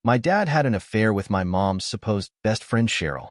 My dad had an affair with my mom's supposed best friend Cheryl.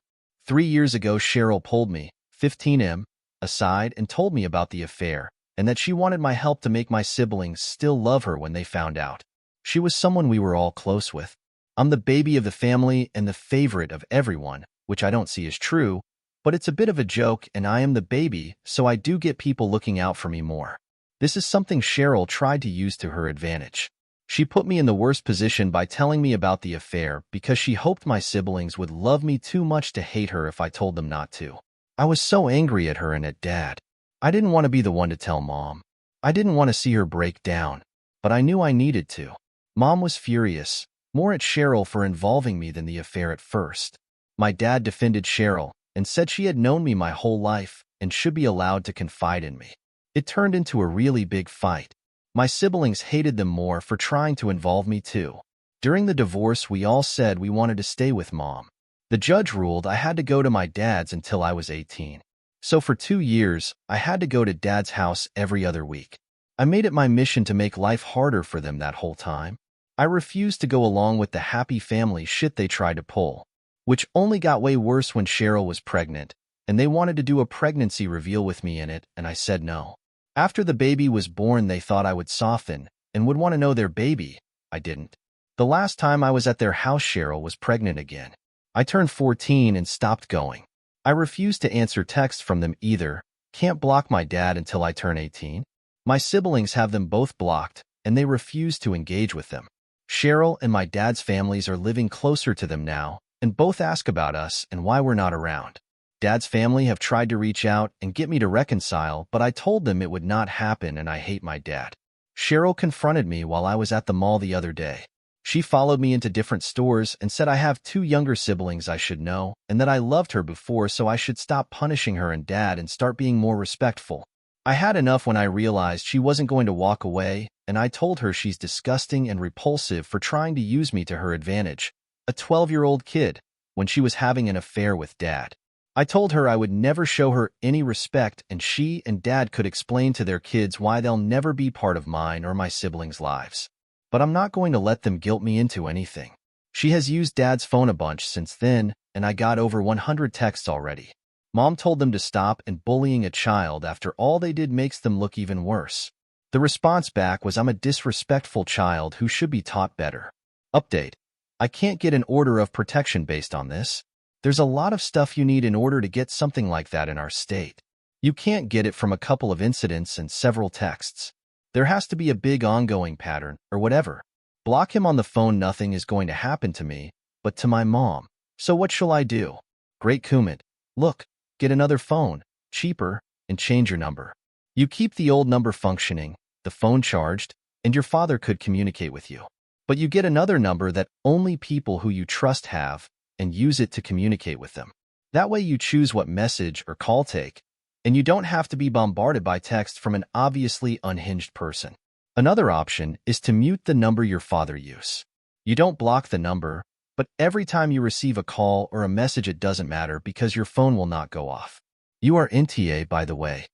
3 years ago, Cheryl pulled me, 15M, aside and told me about the affair, and that she wanted my help to make my siblings still love her when they found out. She was someone we were all close with. I'm the baby of the family and the favorite of everyone, which I don't see as true, but it's a bit of a joke, and I am the baby, so I do get people looking out for me more. This is something Cheryl tried to use to her advantage. She put me in the worst position by telling me about the affair because she hoped my siblings would love me too much to hate her if I told them not to. I was so angry at her and at Dad. I didn't want to be the one to tell Mom. I didn't want to see her break down, but I knew I needed to. Mom was furious, more at Cheryl for involving me than the affair at first. My dad defended Cheryl and said she had known me my whole life and should be allowed to confide in me. It turned into a really big fight. My siblings hated them more for trying to involve me too. During the divorce, we all said we wanted to stay with Mom. The judge ruled I had to go to my dad's until I was 18. So for 2 years, I had to go to Dad's house every other week. I made it my mission to make life harder for them that whole time. I refused to go along with the happy family shit they tried to pull, which only got way worse when Cheryl was pregnant, and they wanted to do a pregnancy reveal with me in it, and I said no. After the baby was born, they thought I would soften and would want to know their baby. I didn't. The last time I was at their house, Cheryl was pregnant again. I turned 14 and stopped going. I refused to answer texts from them either. Can't block my dad until I turn 18. My siblings have them both blocked, and they refuse to engage with them. Cheryl and my dad's families are living closer to them now, and both ask about us and why we're not around. Dad's family have tried to reach out and get me to reconcile, but I told them it would not happen and I hate my dad. Cheryl confronted me while I was at the mall the other day. She followed me into different stores and said I have 2 younger siblings I should know and that I loved her before, so I should stop punishing her and Dad and start being more respectful. I had enough when I realized she wasn't going to walk away, and I told her she's disgusting and repulsive for trying to use me to her advantage. A 12-year-old kid, when she was having an affair with Dad. I told her I would never show her any respect, and she and Dad could explain to their kids why they'll never be part of mine or my siblings' lives. But I'm not going to let them guilt me into anything. She has used Dad's phone a bunch since then, and I got over 100 texts already. Mom told them to stop, and bullying a child after all they did makes them look even worse. The response back was I'm a disrespectful child who should be taught better. Update. I can't get an order of protection based on this. There's a lot of stuff you need in order to get something like that in our state. You can't get it from a couple of incidents and several texts. There has to be a big ongoing pattern, or whatever. Block him on the phone, nothing is going to happen to me, but to my mom. So what shall I do? Great comment. Look, get another phone, cheaper, and change your number. You keep the old number functioning, the phone charged, and your father could communicate with you. But you get another number that only people who you trust have, and use it to communicate with them. That way you choose what message or call take, and you don't have to be bombarded by text from an obviously unhinged person. Another option is to mute the number your father uses. You don't block the number, but every time you receive a call or a message, it doesn't matter because your phone will not go off. You are NTA, by the way.